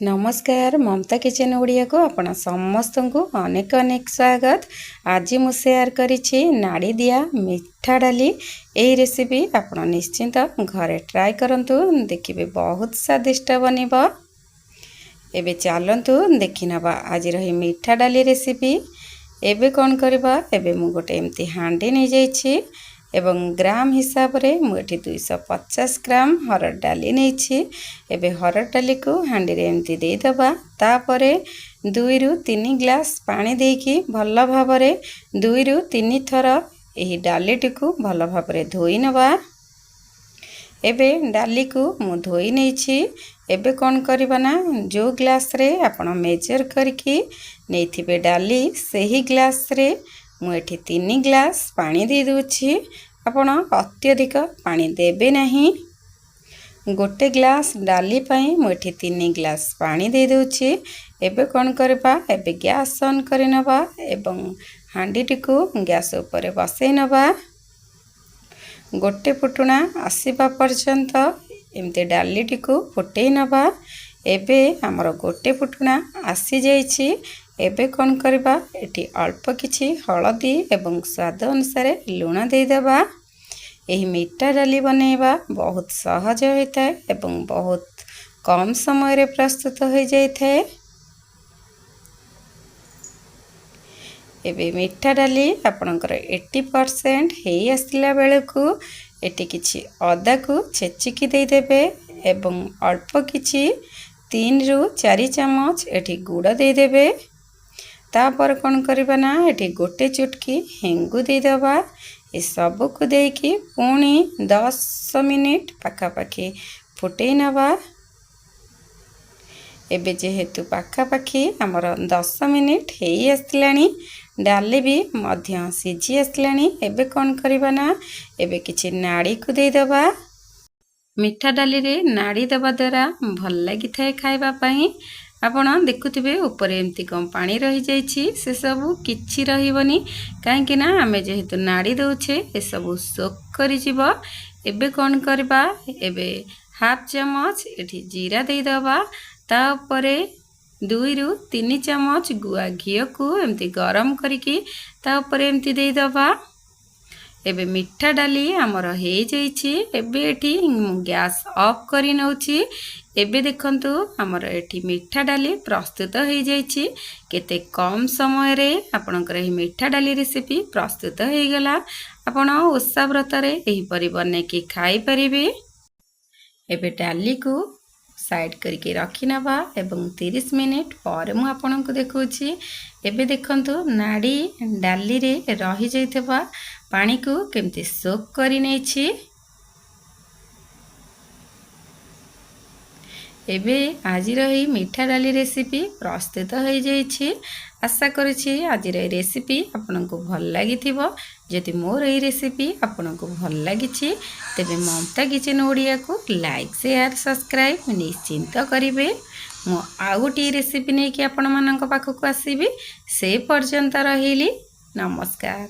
नमस्कार ममता किचन ओडिया को आपण समस्त को अनेक अनेक स्वागत। आज मु शेयर करिछि नाड़ी दिया मीठा डाली। यही रेसिपी आपण निश्चिंत घरे ट्राई करंतु, देखिबे बहुत स्वादिष्ट बनिबो। एबे चलंतु देखि नबा आज रही मीठा डाली रेसिपी। एबे कोन करबा, एबे मु गोटे एमती हांडी नै जाइछि एवं ग्राम हिसाब रे मुठी 250 ग्राम हरड़ डाली नहीं। एबे हरड़ डाली को हांडी रे एमती दे दबा। तापरे 2 रु 3 ग्लास पानी देकी भल भाव रे 2 रु 3 थर एही डाली टिकु भल भाव रे धोई नबा। एबे डाली को मु धोई नहीं। एबे कौन करबा ना, जो ग्लास रे आपण मेजर करके नैथिबे डाली सही ग्लास रे मु एठी 3 ग्लास पानी दे दूछि। आपण अत्यधिक पानी देबे नहीं। गोटे ग्लास डाली पई मु एठी 3 ग्लास पानी दे दूछि। एबे कोन करबा, एबे गैस ऑन करि नबा एवं हांडी टिकु गैस ऊपर बसै नबा। गोटे फुटुणा आसीबा पर्यंत एमते डाली टिकु फुटै नबा। एबे हमर गोटे फुटुणा आसी जाइछि। एबे कौन करबा, एटी अल्प किछि हलदी एवं स्वाद अनुसार लुण दे देबा। एही मीठा डाली बनेबा बहुत सहज होता है एवं बहुत कम समय रे प्रस्तुत हो जाए। एबे मीठा डाली आपनकर 80% हेई आसला बेलकु एटी किछि अदा को छेचिकी दे देबे एवं अल्प किछि 3 रु 4 चम्मच एटी गुड़ दे देबे। तापर कौन करबा ना, एटी गोटे चुटकी हेंगु दे दबा। ए सब को देकी पुणी 10 मिनिट पाखापाखी फुटै नबा। एबे जेहेतु पाखापाखी हमर 10 मिनिट हेई आसलानी, डाली भी मध्य सिझी आसलानी। एबे कौन करबा ना, एबे किछि नाड़ी को दे दबा। मीठा डाली रे नाड़ी दबा द्वारा भल लागि थाए खाइबा पई। आपण देखुथिबे ऊपर एमती कम पानी रही जाइछि, से सब किछि रहिबनी, काहेकि ना आमे जेहेतु नाड़ी दउछे ए सब सोक करि जिवो। एबे कोन करबा, एबे हाफ चम्मच एठी जीरा दे दबा। ता ऊपर 2 रु 3 चम्मच गुआ घियो को एमती गरम करिकी ता ऊपर एमती दे दबा। एबे मीठा डाली हमर हे जाइछि। एबे एठी गैस ऑफ करि नउछि। एबे देखंतु हमर एठी मीठा डाली प्रस्तुत हो जाइछि। केते कम समय रे आपनकर ए मीठा डाली रेसिपी प्रस्तुत हो गला। आपण ओसा व्रत रे एही परि बने के खाई परिबे। एबे डाली को साइड करके रखी नबा एवं 30 मिनिट पर मु आपन को देखौछि। एबे देखंतु नाड़ी डाली रे रही जाइतबा पानी को केमती सोक करि नैछि। एबे आज रही मीठा डाली रेसिपी प्रस्तुत हो जाइछि। आशा करुछि आज रही रेसिपी आपनको भल लागिथिबो। जदि मोर ए रेसिपी आपनको भल लागिछि तेबे ममता किचन ओडिया को लाइक शेयर सब्सक्राइब निश्चिंत करिवे। मो आउ गोटे रेसिपी नै कि आपण मानक पाखक आसीबी। से पर्यंत रहिली, नमस्कार।